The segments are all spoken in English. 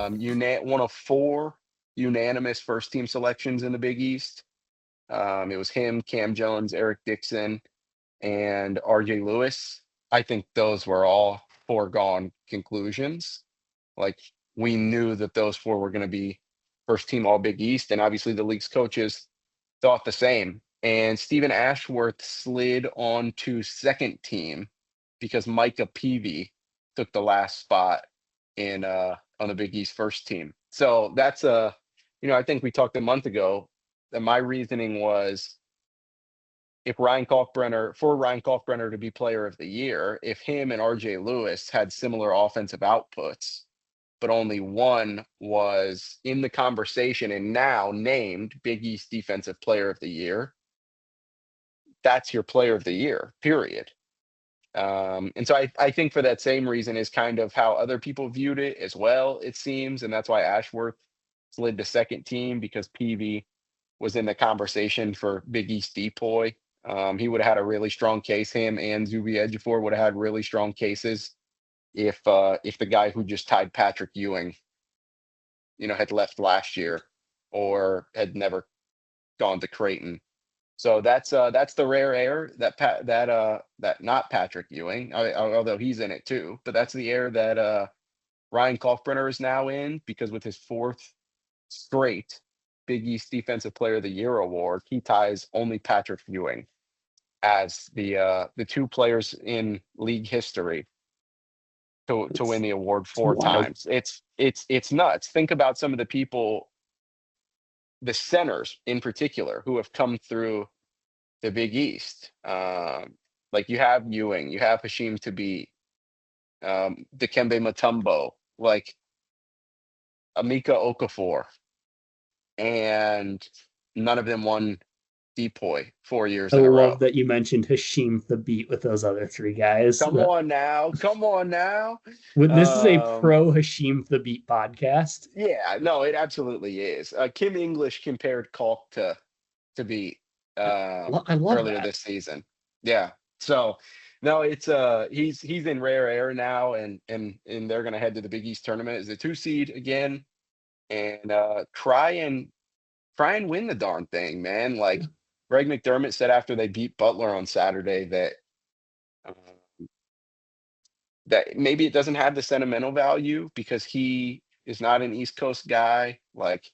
One of four unanimous first-team selections in the Big East. It was him, Cam Jones, Eric Dixon, and RJ Lewis. I think those were all foregone conclusions. Like, we knew that those four were going to be first team All Big East, and obviously the league's coaches thought the same. And Stephen Ashworth slid on to second team because Micah Peavy took the last spot in on the Big East first team. So that's I think we talked a month ago that my reasoning was if Ryan Kalkbrenner to be player of the year, if him and RJ Lewis had similar offensive outputs, but only one was in the conversation and now named Big East Defensive Player of the Year, that's your player of the year, period. And so I think for that same reason is kind of how other people viewed it as well, it seems. And that's why Ashworth slid to second team, because Peavy was in the conversation for Big East Depoy. He would have had a really strong case. Him and Zuby Ejiofor would have had really strong cases if the guy who just tied Patrick Ewing, had left last year or had never gone to Creighton. So that's the rare air that not Patrick Ewing, although he's in it too. But that's the air that Ryan Kalkbrenner is now in, because with his fourth straight Big East Defensive Player of the Year award, he ties only Patrick Ewing as the two players in league history to win the award four times. It's nuts. Think about some of the people, the centers in particular, who have come through the Big East. Like you have Ewing, you have Hashim Thabit, Dikembe Mutombo, like Amika Okafor, and none of them won Depoy 4 years in a row. I love that you mentioned Hashim Thabit with those other three guys. Come on now. This is a pro Hashim Thabit podcast. Yeah, no, it absolutely is. Kim English compared Kalk to Thabit I love earlier this season. Yeah. So no, it's he's in rare air now, and they're gonna head to the Big East tournament as a 2 seed again, and try and win the darn thing, man. Like Greg McDermott said after they beat Butler on Saturday that maybe it doesn't have the sentimental value because he is not an East Coast guy. Like,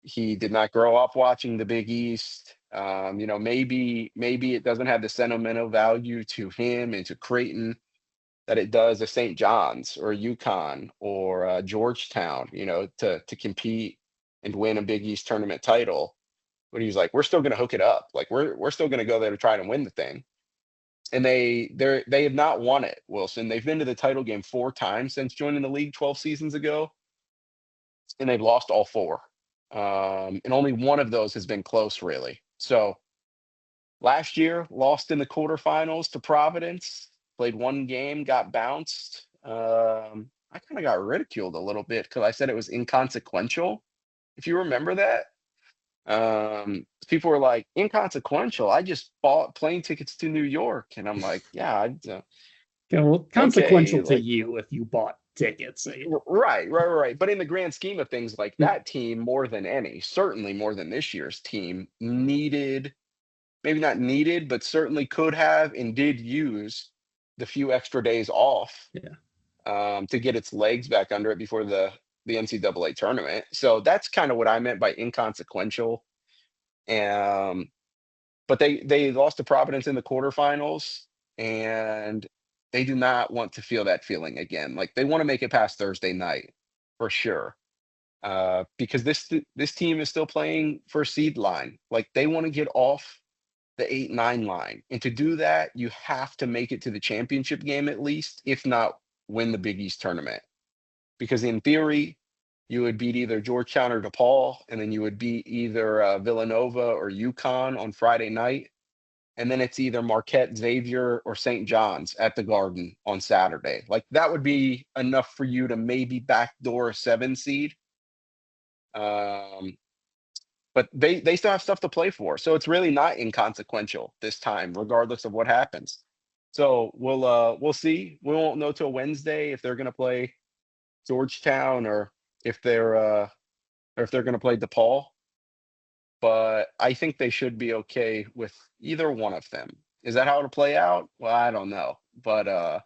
he did not grow up watching the Big East. Maybe it doesn't have the sentimental value to him and to Creighton that it does to St. John's or UConn or Georgetown, to compete and win a Big East tournament title. But he's like, we're still going to hook it up. Like, we're still going to go there to try to win the thing. And they have not won it, Wilson. They've been to the title game 4 times since joining the league 12 seasons ago, and they've lost all 4. And only one of those has been close, really. So last year, lost in the quarterfinals to Providence, played 1 game, got bounced. I kind of got ridiculed a little bit because I said it was inconsequential, if you remember that. People were like, inconsequential? I just bought plane tickets to New York. And I'm like, yeah. Consequential to you if you bought tickets. Right. But in the grand scheme of things, like, that team, more than any, certainly more than this year's team, maybe not needed, but certainly could have and did use the few extra days off to get its legs back under it before the NCAA tournament. So that's kind of what I meant by inconsequential. But they lost to Providence in the quarterfinals, and they do not want to feel that feeling again. Like, they want to make it past Thursday night for sure. Because this team is still playing for seed line. Like, they want to get off the 8-9 line. And to do that, you have to make it to the championship game at least, if not win the Big East tournament. Because in theory, you would beat either Georgetown or DePaul, and then you would beat either Villanova or UConn on Friday night. And then it's either Marquette, Xavier, or St. John's at the Garden on Saturday. Like, that would be enough for you to maybe backdoor a 7 seed. But they still have stuff to play for. So it's really not inconsequential this time, regardless of what happens. So we'll see. We won't know till Wednesday if they're going to play Georgetown or if they're going to play DePaul. But I think they should be okay with either one of them. Is that how it'll play out? Well, I don't know, but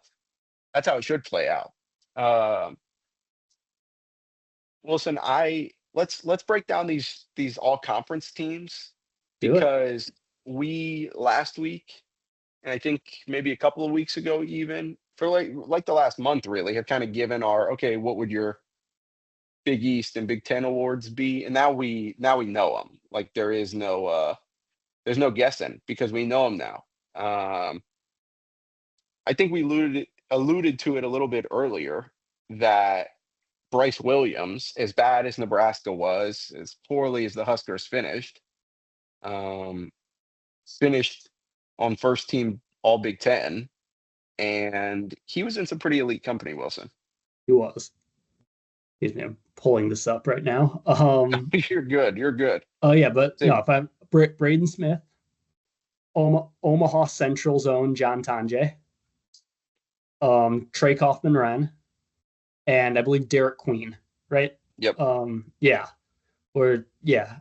that's how it should play out. Um, Wilson, I let's break down these all conference teams Do it. because we last week and I think maybe a couple of weeks ago even for like the last month really have kind of given our okay, what would your Big East and Big Ten awards be? And now we know them. Like there's no guessing because we know them now. I think we alluded to it a little bit earlier that Bryce Williams, as bad as Nebraska was, as poorly as the Huskers um, finished on first team All Big Ten, and he was in some pretty elite company. Wilson, He was. He's pulling this up right now. you're good. You're good. Oh yeah, but Same. no, if I'm Braden Smith, Omaha Central Zone, John Tanje, Trey Kaufman-Wren, and I believe Derek Queen, right? Yep. Yeah,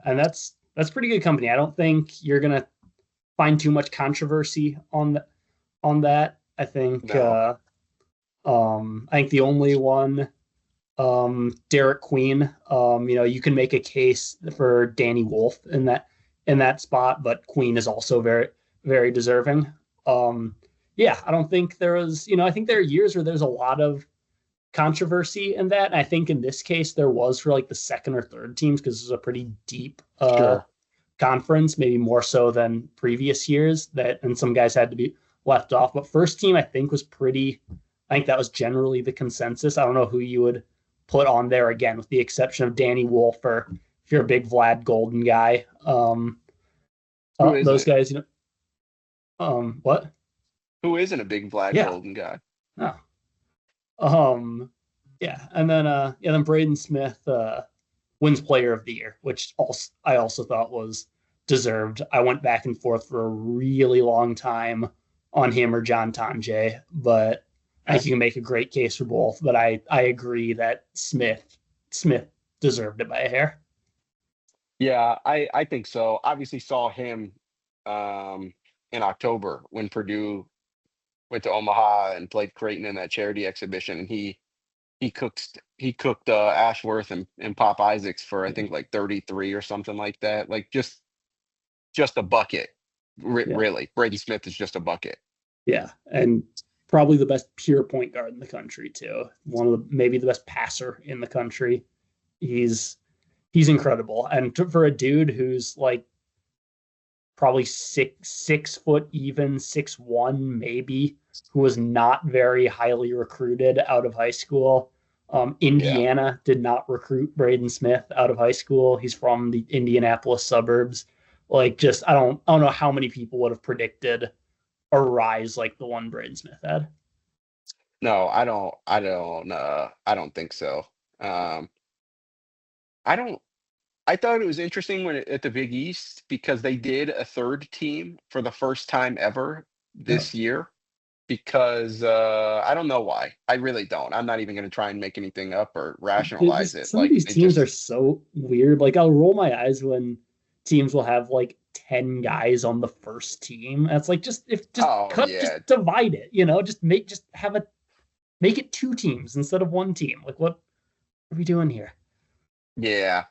and that's pretty good company. I don't think you're gonna find too much controversy on that. I think No. I think the only one, Derek Queen, you can make a case for Danny Wolf in that spot, but Queen is also very, very deserving. I don't think there was, I think there are years where there's a lot of controversy in that. And I think in this case there was for like the second or third teams because this is a pretty deep Sure. conference, maybe more so than previous years and some guys had to be left off. But first team, I think that was generally the consensus. I don't know who you would put on there again, with the exception of Danny Wolf, or if you're a big Vlad Golden guy. Who is Those it? guys, what? Who isn't a big Vlad Yeah. Golden guy? No. And then Braden Smith wins Player of the Year, which I also thought was deserved. I went back and forth for a really long time on him or John Tanje, but I think you can make a great case for both. But I agree that Smith deserved it by a hair. Yeah, I think so. Obviously saw him in October when Purdue went to Omaha and played Creighton in that charity exhibition, and he cooked Ashworth and Pop Isaacs for I think like 33 or something like that. Like just a bucket. Really, Brady Smith is just a bucket. Yeah, and probably the best pure point guard in the country too. Maybe the best passer in the country. He's incredible, and for a dude who's like probably 6 foot even, 6'1" maybe, who was not very highly recruited out of high school. Indiana did not recruit Braden Smith out of high school. He's from the Indianapolis suburbs. Like, just I don't know how many people would have predicted a rise like the one Braden Smith had. No, I don't think so. I don't I thought it was interesting at the Big East because they did a third team for the first time ever this year because I don't know why. I really don't. I'm not even going to try and make anything up or rationalize it. Some of these teams are so weird. Like, I'll roll my eyes when teams will have like 10 guys on the first team. That's like just divide it, just make it two teams instead of one team. Like, what are we doing here? Yeah.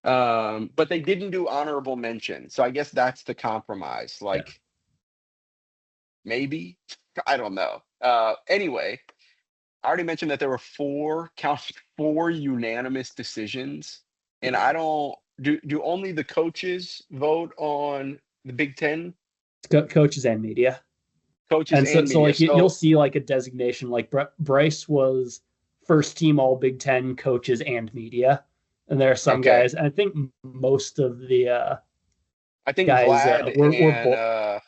But they didn't do honorable mention. So I guess that's the compromise. Like maybe, I don't know. Anyway, I already mentioned that there were four unanimous decisions, and I don't do only the coaches vote on the Big Ten? Coaches and media. Coaches and media. So like you'll see like a designation like Bryce was first team All Big Ten coaches and media, and there are some guys. And I think most of the I think guys Vlad were and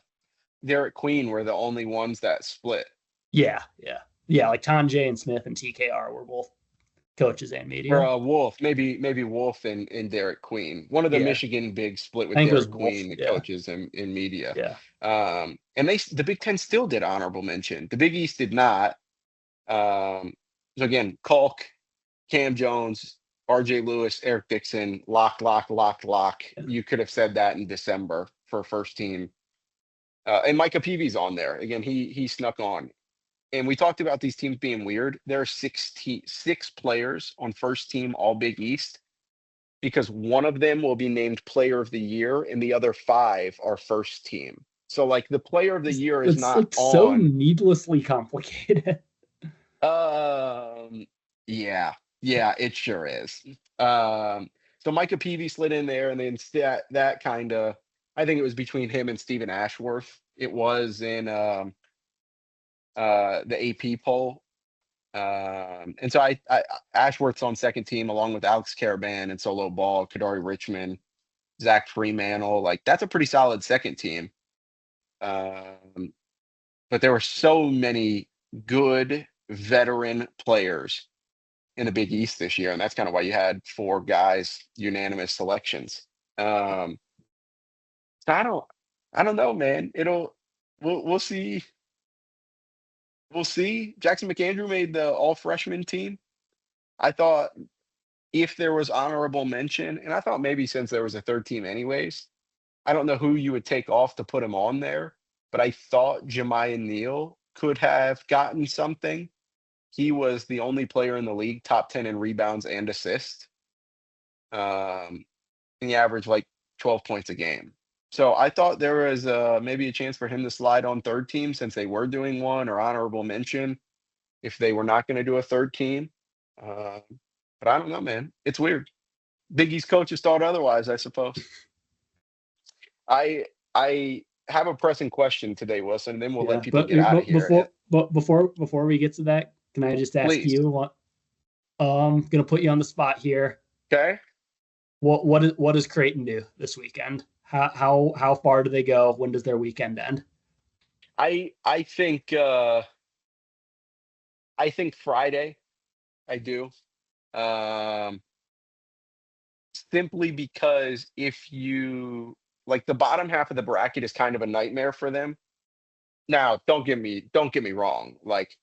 Derek Queen were the only ones that split. Yeah. Like Tanje and Smith and TKR were both coaches and media. Or Wolf, maybe Wolf and Derek Queen. One of the Michigan bigs split with Derek Queen, the coaches in media. Yeah. And the Big Ten still did honorable mention. The Big East did not. So again, Kalk, Cam Jones, RJ Lewis, Eric Dixon, lock, lock, lock, lock. You could have said that in December for first team. And Micah Peavy's on there. Again, he snuck on. And we talked about these teams being weird. There are six players on first team All Big East because one of them will be named Player of the Year and the other five are first team. So like the Player of the Year is It's not like so needlessly complicated. Yeah, it sure is. So Micah Peavy slid in there, and then that kind of, I think it was between him and Stephen Ashworth. It was in the AP poll. And so I Ashworth's on second team along with Alex Caravan and Solo Ball, Kadari Richmond, Zach Fremantle. Like that's a pretty solid second team. But there were so many good veteran players in the Big East this year, and that's kind of why you had four guys unanimous selections. So I don't know, man. We'll see. We'll see. Jackson McAndrew made the all freshman team. I thought if there was honorable mention, and I thought maybe since there was a third team anyways, I don't know who you would take off to put him on there, but I thought Jemiah Neal could have gotten something. He was the only player in the league top 10 in rebounds and assists. And he averaged like 12 points a game. So I thought there was maybe a chance for him to slide on third team since they were doing one, or honorable mention if they were not going to do a third team. But I don't know, man. It's weird. Big East coaches thought otherwise, I suppose. I have a pressing question today, Wilson, and then we'll let people get out of here. Before we get to that, can I just ask you what? I'm gonna put you on the spot here. Okay. What does Creighton do this weekend? How far do they go? When does their weekend end? I think Friday. I do. Simply because if you like the bottom half of the bracket is kind of a nightmare for them. Now, don't get me wrong. Like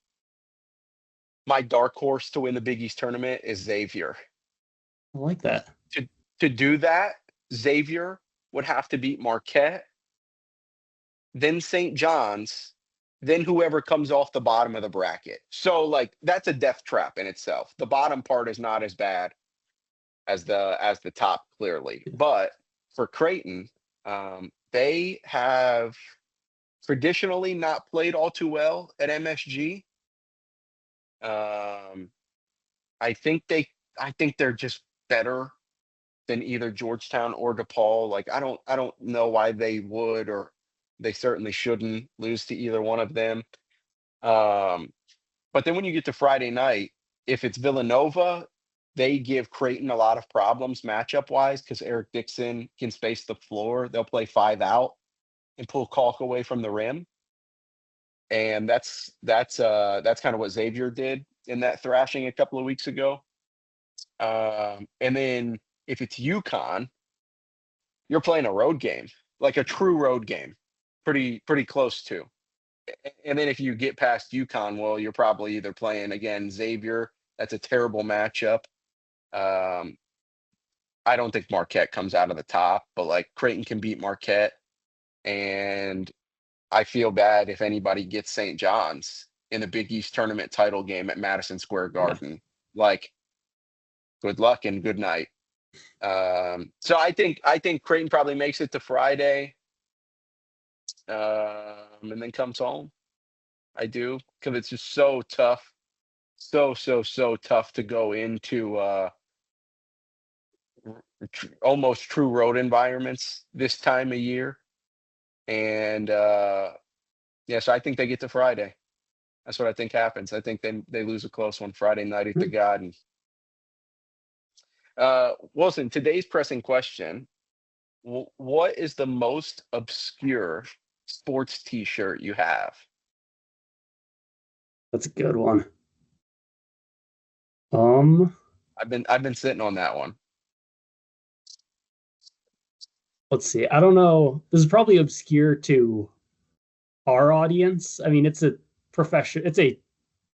my dark horse to win the Big East tournament is Xavier. I like that. To do that, Xavier would have to beat Marquette, then St. John's, then whoever comes off the bottom of the bracket. So like that's a death trap in itself. The bottom part is not as bad as the top, clearly. But for Creighton, they have traditionally not played all too well at MSG. I think they're just better than either Georgetown or DePaul. Like I don't know why they would, or they certainly shouldn't lose to either one of them. But then when you get to Friday night, if it's Villanova, they give Creighton a lot of problems matchup wise because Eric Dixon can space the floor. They'll play 5 out and pull Kalk away from the rim. And that's kind of what Xavier did in that thrashing a couple of weeks ago. And then if it's UConn, you're playing a road game, like a true road game, pretty close to. And then if you get past UConn, well, you're probably either playing again Xavier. That's a terrible matchup. I don't think Marquette comes out of the top, but like Creighton can beat Marquette, and I feel bad if anybody gets St. John's in the Big East tournament title game at Madison Square Garden. Yeah. Like, good luck and good night. So I think Creighton probably makes it to Friday, and then comes home. I do, because it's just so tough, so tough to go into almost true road environments this time of year. And so I think they get to Friday. That's what I think happens. I think they lose a close one Friday night at the Garden. Wilson, today's pressing question: what is the most obscure sports T-shirt you have? That's a good one. I've been sitting on that one. Let's see. I don't know. This is probably obscure to our audience. I mean, it's a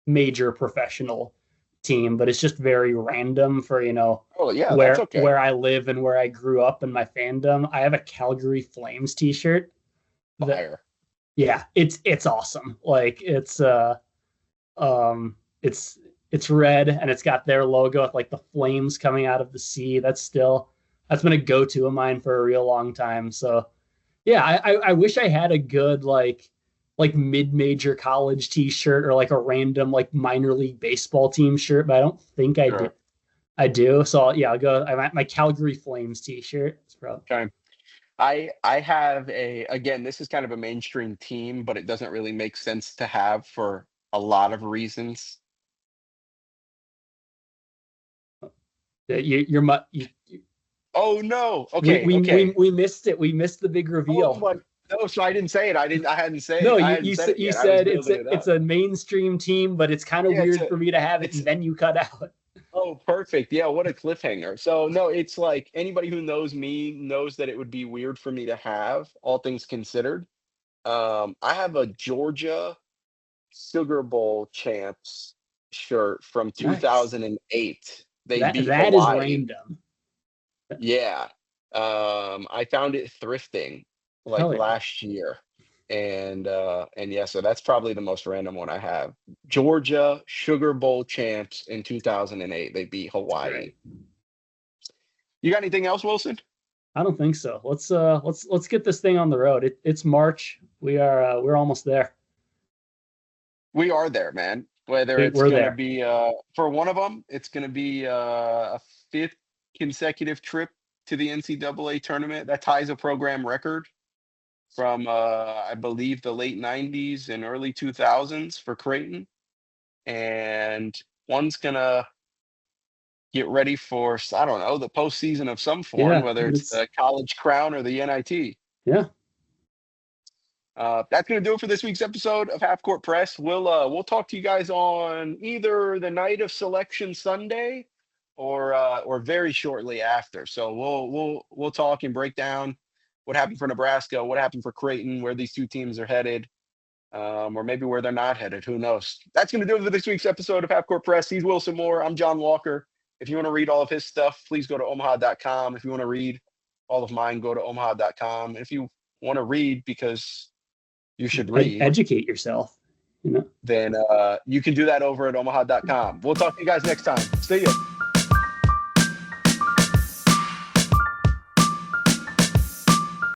major professional team, but it's just very random for, Oh yeah, that's okay. where I live and where I grew up and my fandom. I have a Calgary Flames t-shirt that, Fire. yeah, it's awesome. Like um it's red and it's got their logo with like the flames coming out of the sea. That's been a go-to of mine for a real long time. So yeah, I wish I had a good like mid-major college t-shirt or like a random like minor league baseball team shirt, but I don't think I do. Sure. I do. So yeah, I'll go. I my Calgary Flames t-shirt. It's probably Okay. I have again, this is kind of a mainstream team, but it doesn't really make sense to have for a lot of reasons. you're my you, Oh no. Okay, okay. we missed it. We missed the big Oh reveal. my, no, so I didn't say it. I hadn't No, I hadn't said it you yet. I was said it's building it it's up. a mainstream team, but it's kind of Yeah, weird for me to have it it's and then you cut out. oh perfect. Yeah, what a cliffhanger. So no, it's like anybody who knows me knows that it would be weird for me to have, all things considered. I have a Georgia Sugar Bowl champs shirt from Nice. 2008. They beat That is Hawaii. random. Yeah. I found it thrifting like Hell yeah. last year. And yeah, so that's probably the most random one I have. Georgia Sugar Bowl champs in 2008. They beat It's Hawaii. great. You got anything else, Wilson? I don't think so. Let's get this thing on the road. It's March. We're almost there. We are there, man. Whether it's We're going to there. be for one of them, it's going to be a fifth consecutive trip to the NCAA tournament. That ties a program record from I believe the late 90s and early 2000s for Creighton. And one's going to get ready for, I don't know, the postseason of some form, Yeah, whether it's it's the college crown or the NIT. yeah. That's going to do it for this week's episode of Half Court Press. We'll talk to you guys on either the night of Selection Sunday or very shortly after. So we'll talk and break down what happened for Nebraska, what happened for Creighton, where these two teams are headed, or maybe where they're not headed. Who knows? That's going to do it for this week's episode of Half Court Press. He's Wilson Moore. I'm John Walker. If you want to read all of his stuff, please go to omaha.com. If you want to read all of mine, go to omaha.com. If you want to read because you should read, Educate yourself. then you can do that over at omaha.com. We'll talk to you guys next time. See ya.